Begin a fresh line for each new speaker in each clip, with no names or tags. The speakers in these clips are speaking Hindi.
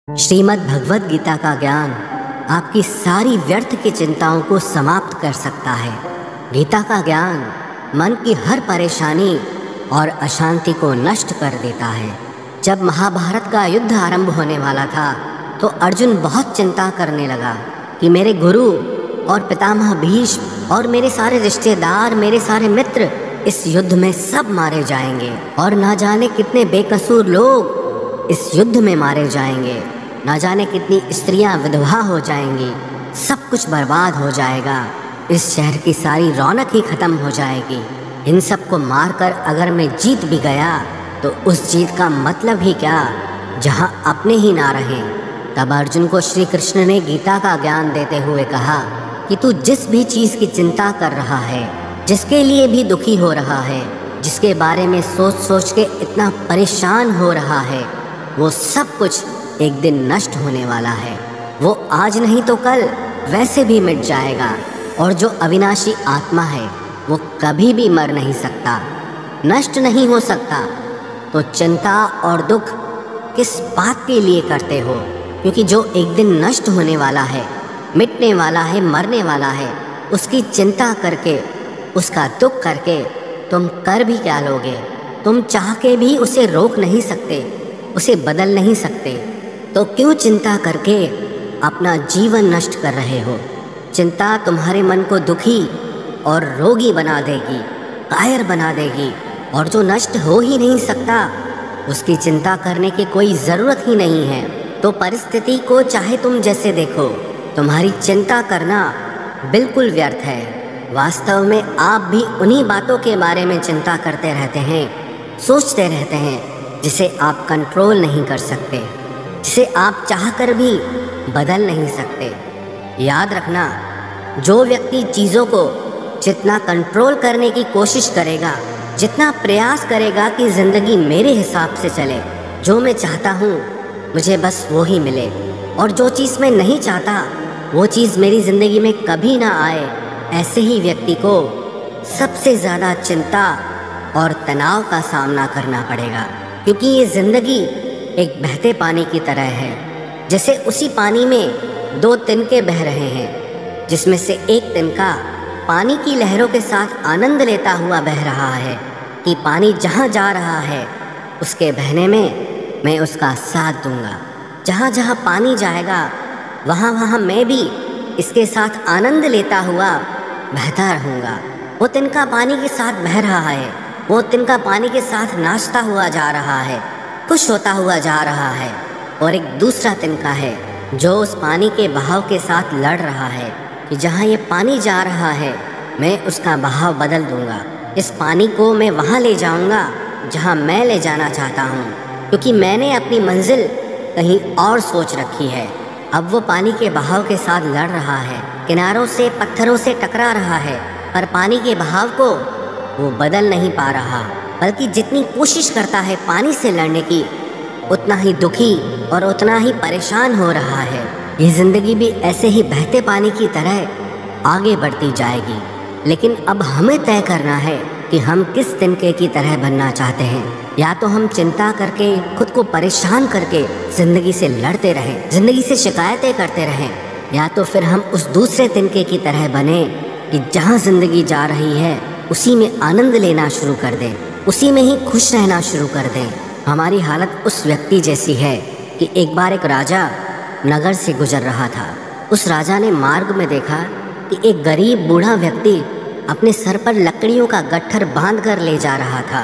श्रीमद् भगवद गीता का ज्ञान आपकी सारी व्यर्थ की चिंताओं को समाप्त कर सकता है। गीता का ज्ञान मन की हर परेशानी और अशांति को नष्ट कर देता है। जब महाभारत का युद्ध आरंभ होने वाला था तो अर्जुन बहुत चिंता करने लगा कि मेरे गुरु और पितामह भीष्म और मेरे सारे रिश्तेदार, मेरे सारे मित्र इस युद्ध में सब मारे जाएंगे और ना जाने कितने बेकसूर लोग इस युद्ध में मारे जाएंगे, ना जाने कितनी स्त्रियां विधवा हो जाएंगी, सब कुछ बर्बाद हो जाएगा, इस शहर की सारी रौनक ही खत्म हो जाएगी। इन सब को मारकर अगर मैं जीत भी गया तो उस जीत का मतलब ही क्या, जहां अपने ही ना रहें। तब अर्जुन को श्री कृष्ण ने गीता का ज्ञान देते हुए कहा कि तू जिस भी चीज़ की चिंता कर रहा है, जिसके लिए भी दुखी हो रहा है, जिसके बारे में सोच सोच के इतना परेशान हो रहा है, वो सब कुछ एक दिन नष्ट होने वाला है। वो आज नहीं तो कल वैसे भी मिट जाएगा और जो अविनाशी आत्मा है वो कभी भी मर नहीं सकता, नष्ट नहीं हो सकता। तो चिंता और दुख किस बात के लिए करते हो? क्योंकि जो एक दिन नष्ट होने वाला है, मिटने वाला है, मरने वाला है, उसकी चिंता करके, उसका दुख करके तुम कर भी क्या लोगे? तुम चाह के भी उसे रोक नहीं सकते, उसे बदल नहीं सकते, तो क्यों चिंता करके अपना जीवन नष्ट कर रहे हो? चिंता तुम्हारे मन को दुखी और रोगी बना देगी, कायर बना देगी, और जो नष्ट हो ही नहीं सकता उसकी चिंता करने की कोई ज़रूरत ही नहीं है। तो परिस्थिति को चाहे तुम जैसे देखो, तुम्हारी चिंता करना बिल्कुल व्यर्थ है। वास्तव में आप भी उन्हीं बातों के बारे में चिंता करते रहते हैं, सोचते रहते हैं, जिसे आप कंट्रोल नहीं कर सकते, जिसे आप चाहकर भी बदल नहीं सकते। याद रखना, जो व्यक्ति चीज़ों को जितना कंट्रोल करने की कोशिश करेगा, जितना प्रयास करेगा कि ज़िंदगी मेरे हिसाब से चले, जो मैं चाहता हूँ मुझे बस वो ही मिले, और जो चीज़ मैं नहीं चाहता वो चीज़ मेरी ज़िंदगी में कभी ना आए, ऐसे ही व्यक्ति को सबसे ज़्यादा चिंता और तनाव का सामना करना पड़ेगा। क्योंकि ये ज़िंदगी एक बहते पानी की तरह है, जैसे उसी पानी में दो तिनके बह रहे हैं, जिसमें से एक तिनका पानी की लहरों के साथ आनंद लेता हुआ बह रहा है कि पानी जहाँ जा रहा है उसके बहने में मैं उसका साथ दूंगा। जहाँ जहाँ पानी जाएगा वहाँ वहाँ मैं भी इसके साथ आनंद लेता हुआ बहता रहूँगा। वो तिनका पानी के साथ बह रहा है, वो तिनका पानी के साथ नाचता हुआ जा रहा है, खुश होता हुआ जा रहा है। और एक दूसरा तिनका है जो उस पानी के बहाव के साथ लड़ रहा है कि जहाँ ये पानी जा रहा है मैं उसका बहाव बदल दूंगा, इस पानी को मैं वहाँ ले जाऊंगा जहाँ मैं ले जाना चाहता हूँ, क्योंकि मैंने अपनी मंजिल कहीं और सोच रखी है। अब वो पानी के बहाव के साथ लड़ रहा है, किनारों से पत्थरों से टकरा रहा है, पर पानी के बहाव को वो बदल नहीं पा रहा, बल्कि जितनी कोशिश करता है पानी से लड़ने की, उतना ही दुखी और उतना ही परेशान हो रहा है। ये ज़िंदगी भी ऐसे ही बहते पानी की तरह आगे बढ़ती जाएगी, लेकिन अब हमें तय करना है कि हम किस तिनके की तरह बनना चाहते हैं। या तो हम चिंता करके, खुद को परेशान करके ज़िंदगी से लड़ते रहें, ज़िंदगी से शिकायतें करते रहें, या तो फिर हम उस दूसरे तिनके की तरह बने कि जहाँ ज़िंदगी जा रही है उसी में आनंद लेना शुरू कर दें, उसी में ही खुश रहना शुरू कर दें। हमारी हालत उस व्यक्ति जैसी है कि एक बार एक राजा नगर से गुजर रहा था। उस राजा ने मार्ग में देखा कि एक गरीब बूढ़ा व्यक्ति अपने सर पर लकड़ियों का गट्ठर बांध कर ले जा रहा था।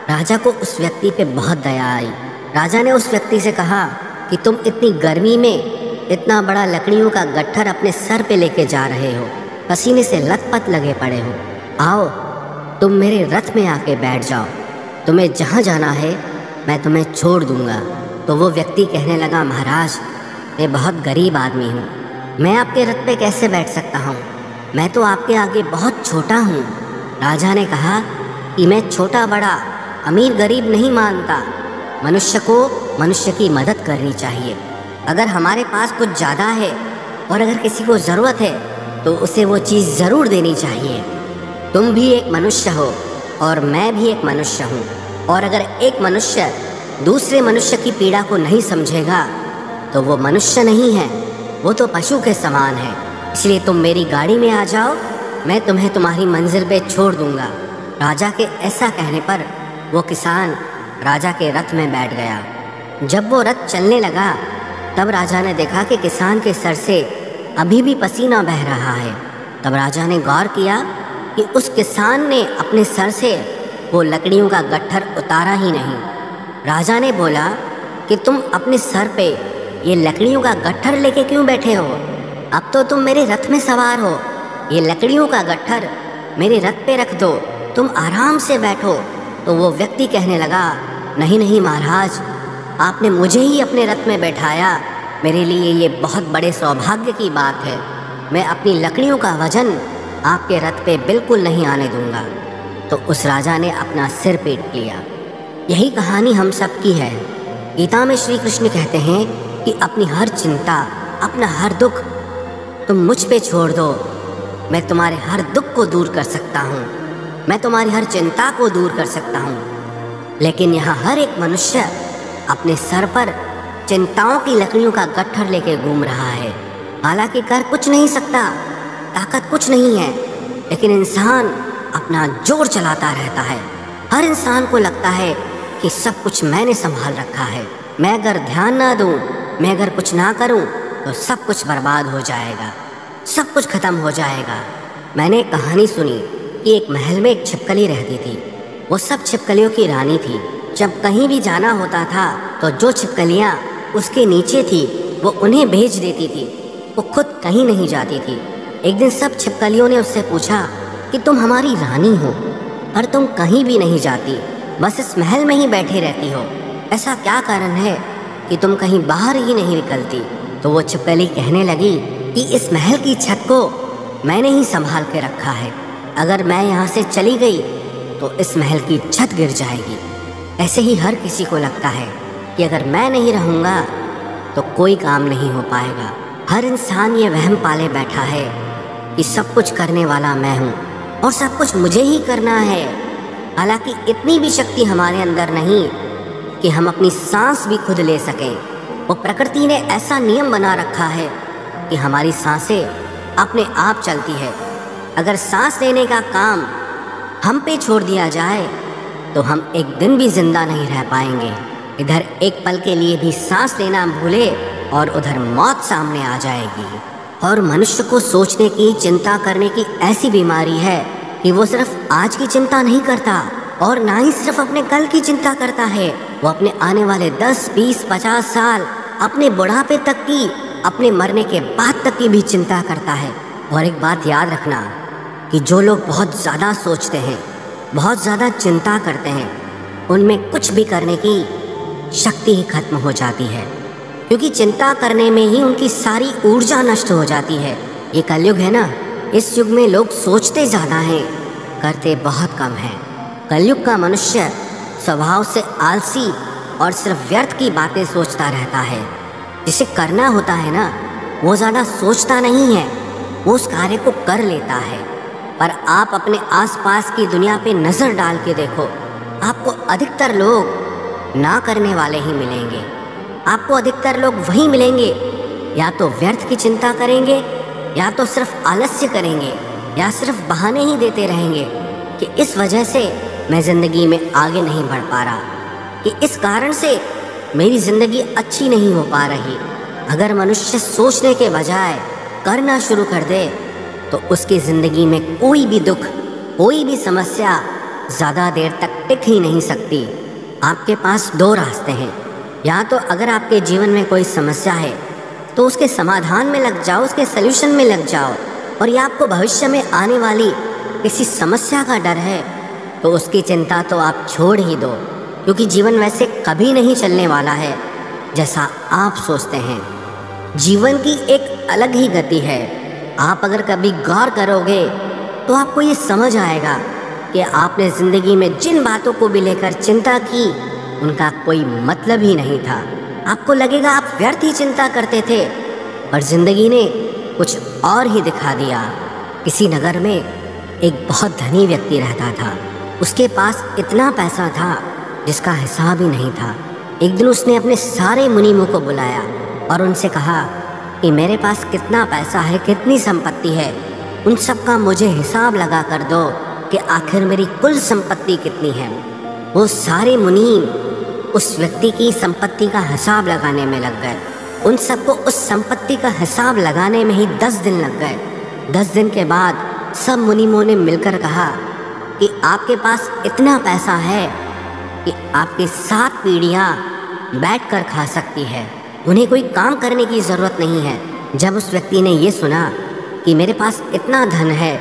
राजा को उस व्यक्ति पे बहुत दया आई। राजा ने उस व्यक्ति से कहा कि तुम इतनी गर्मी में इतना बड़ा लकड़ियों का गट्ठर अपने सर पे लेके जा रहे हो, पसीने से लथपथ लगे पड़े हो, आओ तुम मेरे रथ में आके बैठ जाओ, तुम्हें जहाँ जाना है मैं तुम्हें छोड़ दूंगा। तो वो व्यक्ति कहने लगा, महाराज मैं बहुत गरीब आदमी हूँ, मैं आपके रथ पे कैसे बैठ सकता हूँ, मैं तो आपके आगे बहुत छोटा हूँ। राजा ने कहा कि मैं छोटा बड़ा, अमीर गरीब नहीं मानता, मनुष्य को मनुष्य की मदद करनी चाहिए। अगर हमारे पास कुछ ज़्यादा है और अगर किसी को ज़रूरत है तो उसे वो चीज़ ज़रूर देनी चाहिए। तुम भी एक मनुष्य हो और मैं भी एक मनुष्य हूँ, और अगर एक मनुष्य दूसरे मनुष्य की पीड़ा को नहीं समझेगा तो वो मनुष्य नहीं है, वो तो पशु के समान है। इसलिए तुम मेरी गाड़ी में आ जाओ, मैं तुम्हें तुम्हारी मंजिल पे छोड़ दूंगा। राजा के ऐसा कहने पर वो किसान राजा के रथ में बैठ गया। जब वो रथ चलने लगा तब राजा ने देखा कि किसान के सर से अभी भी पसीना बह रहा है। तब राजा ने गौर किया कि उस किसान ने अपने सर से वो लकड़ियों का गट्ठर उतारा ही नहीं। राजा ने बोला कि तुम अपने सर पे ये लकड़ियों का गट्ठर लेके क्यों बैठे हो? अब तो तुम मेरे रथ में सवार हो, ये लकड़ियों का गट्ठर मेरे रथ पे रख दो, तुम आराम से बैठो। तो वो व्यक्ति कहने लगा, नहीं नहीं महाराज, आपने मुझे ही अपने रथ में बैठाया, मेरे लिए ये बहुत बड़े सौभाग्य की बात है। मैं अपनी लकड़ियों का वजन आपके रथ पे बिल्कुल नहीं आने दूंगा। तो उस राजा ने अपना सिर पीट लिया। यही कहानी हम सब की है। गीता में श्री कृष्ण कहते हैं कि अपनी हर चिंता, अपना हर दुख तुम मुझ पे छोड़ दो, मैं तुम्हारे हर दुख को दूर कर सकता हूँ, मैं तुम्हारी हर चिंता को दूर कर सकता हूँ। लेकिन यहाँ हर एक मनुष्य अपने सर पर चिंताओं की लकड़ियों का गट्ठर लेके घूम रहा है। हालांकि कर कुछ नहीं सकता, ताकत कुछ नहीं है, लेकिन इंसान अपना जोर चलाता रहता है। हर इंसान को लगता है कि सब कुछ मैंने संभाल रखा है, मैं अगर ध्यान ना दूं, मैं अगर कुछ ना करूं तो सब कुछ बर्बाद हो जाएगा, सब कुछ खत्म हो जाएगा। मैंने एक कहानी सुनी कि एक महल में एक छिपकली रहती थी। वो सब छिपकलियों की रानी थी। जब कहीं भी जाना होता था तो जो छिपकलियाँ उसके नीचे थी वो उन्हें भेज देती थी, वो खुद कहीं नहीं जाती थी। एक दिन सब छिपकलियों ने उससे पूछा कि तुम हमारी रानी हो पर तुम कहीं भी नहीं जाती, बस इस महल में ही बैठी रहती हो, ऐसा क्या कारण है कि तुम कहीं बाहर ही नहीं निकलती? तो वो छिपकली कहने लगी कि इस महल की छत को मैंने ही संभाल के रखा है, अगर मैं यहाँ से चली गई तो इस महल की छत गिर जाएगी। ऐसे ही हर किसी को लगता है कि अगर मैं नहीं रहूँगा तो कोई काम नहीं हो पाएगा। हर इंसान ये वहम पाले बैठा है कि सब कुछ करने वाला मैं हूँ और सब कुछ मुझे ही करना है। हालांकि इतनी भी शक्ति हमारे अंदर नहीं कि हम अपनी सांस भी खुद ले सकें। वो प्रकृति ने ऐसा नियम बना रखा है कि हमारी सांसें अपने आप चलती है। अगर सांस लेने का काम हम पे छोड़ दिया जाए तो हम एक दिन भी जिंदा नहीं रह पाएंगे। इधर एक पल के लिए भी सांस लेना भूले और उधर मौत सामने आ जाएगी। और मनुष्य को सोचने की, चिंता करने की ऐसी बीमारी है कि वो सिर्फ आज की चिंता नहीं करता और ना ही सिर्फ अपने कल की चिंता करता है, वो अपने आने वाले 10, 20, 50 साल, अपने बुढ़ापे तक की, अपने मरने के बाद तक की भी चिंता करता है। और एक बात याद रखना कि जो लोग बहुत ज़्यादा सोचते हैं, बहुत ज़्यादा चिंता करते हैं, उनमें कुछ भी करने की शक्ति ही खत्म हो जाती है, क्योंकि चिंता करने में ही उनकी सारी ऊर्जा नष्ट हो जाती है। ये कलयुग है ना, इस युग में लोग सोचते ज़्यादा हैं, करते बहुत कम हैं। कलयुग का मनुष्य स्वभाव से आलसी और सिर्फ व्यर्थ की बातें सोचता रहता है। जिसे करना होता है ना, वो ज़्यादा सोचता नहीं है, वो उस कार्य को कर लेता है। पर आप अपने आसपास की दुनिया पे नज़र डाल के देखो, आपको अधिकतर लोग ना करने वाले ही मिलेंगे। आपको अधिकतर लोग वही मिलेंगे, या तो व्यर्थ की चिंता करेंगे, या तो सिर्फ आलस्य करेंगे, या सिर्फ बहाने ही देते रहेंगे कि इस वजह से मैं ज़िंदगी में आगे नहीं बढ़ पा रहा, कि इस कारण से मेरी ज़िंदगी अच्छी नहीं हो पा रही। अगर मनुष्य सोचने के बजाय करना शुरू कर दे तो उसकी ज़िंदगी में कोई भी दुख, कोई भी समस्या ज़्यादा देर तक टिक ही नहीं सकती। आपके पास दो रास्ते हैं, या तो अगर आपके जीवन में कोई समस्या है तो उसके समाधान में लग जाओ, उसके सल्यूशन में लग जाओ, और या आपको भविष्य में आने वाली किसी समस्या का डर है तो उसकी चिंता तो आप छोड़ ही दो, क्योंकि जीवन वैसे कभी नहीं चलने वाला है जैसा आप सोचते हैं। जीवन की एक अलग ही गति है। आप अगर कभी गौर करोगे तो आपको ये समझ आएगा कि आपने ज़िंदगी में जिन बातों को भी लेकर चिंता की उनका कोई मतलब ही नहीं था। आपको लगेगा आप व्यर्थ ही चिंता करते थे, पर ज़िंदगी ने कुछ और ही दिखा दिया। किसी नगर में एक बहुत धनी व्यक्ति रहता था। उसके पास इतना पैसा था जिसका हिसाब ही नहीं था। एक दिन उसने अपने सारे मुनीमों को बुलाया और उनसे कहा कि मेरे पास कितना पैसा है, कितनी संपत्ति है, उन सब का मुझे हिसाब लगा कर दो कि आखिर मेरी कुल संपत्ति कितनी है। वो सारे मुनि उस व्यक्ति की संपत्ति का हिसाब लगाने में लग गए। उन सबको उस संपत्ति का हिसाब लगाने में ही 10 दिन लग गए। 10 दिन के बाद सब मुनियों ने मिलकर कहा कि आपके पास इतना पैसा है कि आपकी 7 पीढ़ियाँ बैठकर खा सकती है, उन्हें कोई काम करने की ज़रूरत नहीं है। जब उस व्यक्ति ने ये सुना कि मेरे पास इतना धन है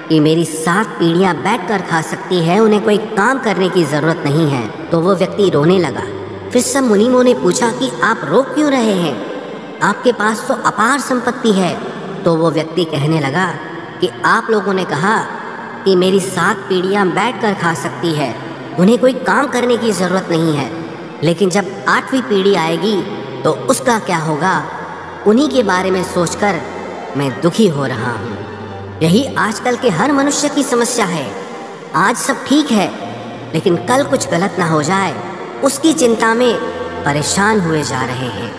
कि मेरी 7 पीढ़ियाँ बैठकर खा सकती है, उन्हें कोई काम करने की ज़रूरत नहीं है, तो वो व्यक्ति रोने लगा। फिर सब मुनियों ने पूछा कि आप रो क्यों रहे हैं, आपके पास तो अपार संपत्ति है। तो वो व्यक्ति कहने लगा कि आप लोगों ने कहा कि मेरी 7 पीढ़ियाँ बैठकर खा सकती है, उन्हें कोई काम करने की ज़रूरत नहीं है, लेकिन जब 8वीं पीढ़ी आएगी तो उसका क्या होगा, उन्हीं के बारे में सोचकर मैं दुखी हो रहा हूँ। यही आजकल के हर मनुष्य की समस्या है। आज सब ठीक है, लेकिन कल कुछ गलत ना हो जाए, उसकी चिंता में परेशान हुए जा रहे हैं।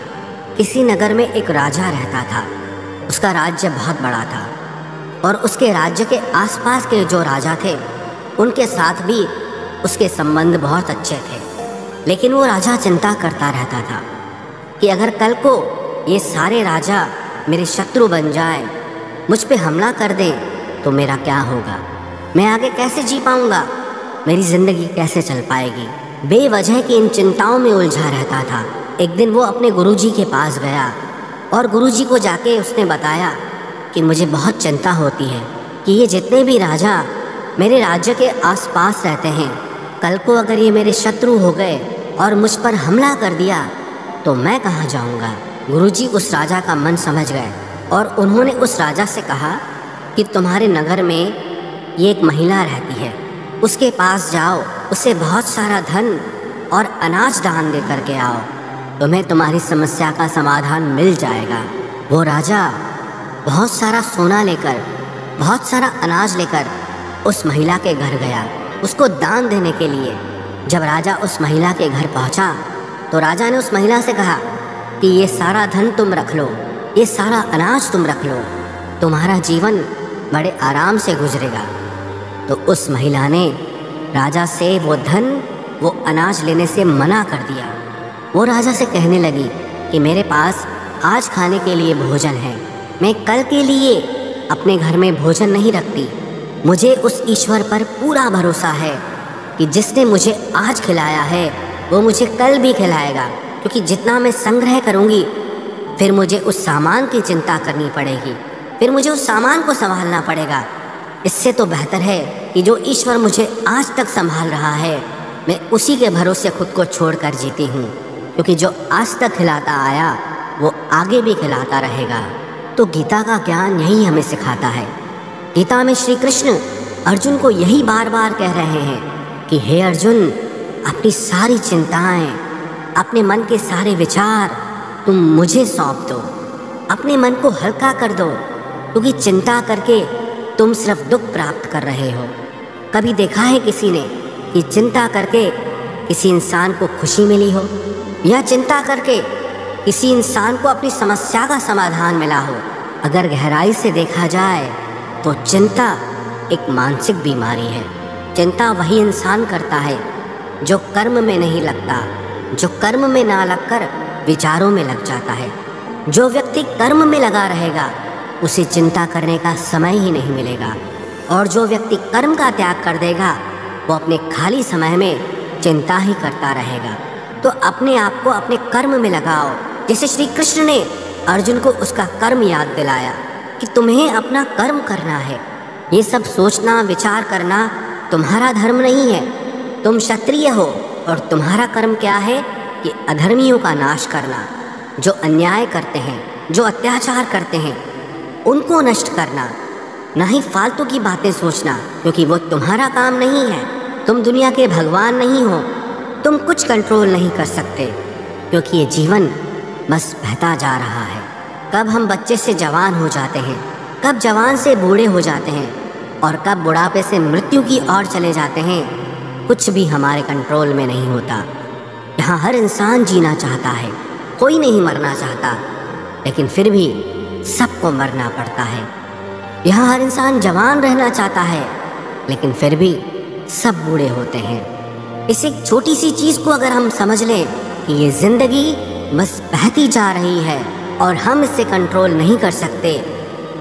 किसी नगर में एक राजा रहता था। उसका राज्य बहुत बड़ा था और उसके राज्य के आसपास के जो राजा थे उनके साथ भी उसके संबंध बहुत अच्छे थे। लेकिन वो राजा चिंता करता रहता था कि अगर कल को ये सारे राजा मेरे शत्रु बन जाए, मुझ पे हमला कर दें, तो मेरा क्या होगा, मैं आगे कैसे जी पाऊंगा, मेरी ज़िंदगी कैसे चल पाएगी। बेवजह की इन चिंताओं में उलझा रहता था। एक दिन वो अपने गुरुजी के पास गया और गुरुजी को जाके उसने बताया कि मुझे बहुत चिंता होती है कि ये जितने भी राजा मेरे राज्य के आसपास रहते हैं, कल को अगर ये मेरे शत्रु हो गए और मुझ पर हमला कर दिया तो मैं कहाँ जाऊँगा। गुरुजी उस राजा का मन समझ गए और उन्होंने उस राजा से कहा कि तुम्हारे नगर में ये एक महिला रहती है, उसके पास जाओ, उसे बहुत सारा धन और अनाज दान दे करके आओ, तुम्हें तुम्हारी समस्या का समाधान मिल जाएगा। वो राजा बहुत सारा सोना लेकर, बहुत सारा अनाज लेकर उस महिला के घर गया, उसको दान देने के लिए। जब राजा उस महिला के घर पहुंचा तो राजा ने उस महिला से कहा कि ये सारा धन तुम रख लो, ये सारा अनाज तुम रख लो, तुम्हारा जीवन बड़े आराम से गुजरेगा। तो उस महिला ने राजा से वो धन, वो अनाज लेने से मना कर दिया। वो राजा से कहने लगी कि मेरे पास आज खाने के लिए भोजन है, मैं कल के लिए अपने घर में भोजन नहीं रखती। मुझे उस ईश्वर पर पूरा भरोसा है कि जिसने मुझे आज खिलाया है वो मुझे कल भी खिलाएगा, क्योंकि जितना मैं संग्रह करूँगी फिर मुझे उस सामान की चिंता करनी पड़ेगी, फिर मुझे उस सामान को संभालना पड़ेगा। इससे तो बेहतर है कि जो ईश्वर मुझे आज तक संभाल रहा है, मैं उसी के भरोसे खुद को छोड़कर जीती हूँ, क्योंकि जो आज तक खिलाता आया वो आगे भी खिलाता रहेगा। तो गीता का ज्ञान यही हमें सिखाता है। गीता में श्री कृष्ण अर्जुन को यही बार बार कह रहे हैं कि हे अर्जुन, अपनी सारी चिंताएं, अपने मन के सारे विचार तुम मुझे सौंप दो, अपने मन को हल्का कर दो, क्योंकि चिंता करके तुम सिर्फ दुख प्राप्त कर रहे हो। कभी देखा है किसी ने कि चिंता करके किसी इंसान को खुशी मिली हो, या चिंता करके किसी इंसान को अपनी समस्या का समाधान मिला हो? अगर गहराई से देखा जाए तो चिंता एक मानसिक बीमारी है। चिंता वही इंसान करता है जो कर्म में नहीं लगता, जो कर्म में ना लगकर विचारों में लग जाता है। जो व्यक्ति कर्म में लगा रहेगा उसे चिंता करने का समय ही नहीं मिलेगा, और जो व्यक्ति कर्म का त्याग कर देगा वो अपने खाली समय में चिंता ही करता रहेगा। तो अपने आप को अपने कर्म में लगाओ, जैसे श्री कृष्ण ने अर्जुन को उसका कर्म याद दिलाया कि तुम्हें अपना कर्म करना है। ये सब सोचना विचार करना तुम्हारा धर्म नहीं है। तुम क्षत्रिय हो और तुम्हारा कर्म क्या है कि अधर्मियों का नाश करना, जो अन्याय करते हैं, जो अत्याचार करते हैं, उनको नष्ट करना, ना ही फालतू की बातें सोचना, क्योंकि वो तुम्हारा काम नहीं है। तुम दुनिया के भगवान नहीं हो, तुम कुछ कंट्रोल नहीं कर सकते, क्योंकि ये जीवन बस बहता जा रहा है। कब हम बच्चे से जवान हो जाते हैं, कब जवान से बूढ़े हो जाते हैं, और कब बुढ़ापे से मृत्यु की ओर चले जाते हैं, कुछ भी हमारे कंट्रोल में नहीं होता। यहाँ हर इंसान जीना चाहता है, कोई नहीं मरना चाहता। लेकिन फिर भी सबको मरना पड़ता है। यहाँ हर इंसान जवान रहना चाहता है, लेकिन फिर भी सब बूढ़े होते हैं। इस एक छोटी सी चीज़ को अगर हम समझ लें कि ये ज़िंदगी बस बहती जा रही है और हम इससे कंट्रोल नहीं कर सकते,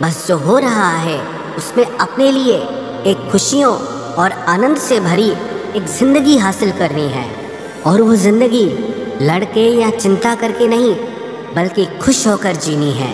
बस जो हो रहा है उसमें अपने लिए एक खुशियों और आनंद से भरी एक ज़िंदगी हासिल करनी है। और वो ज़िंदगी लड़के या चिंता करके नहीं, बल्कि खुश होकर जीनी है।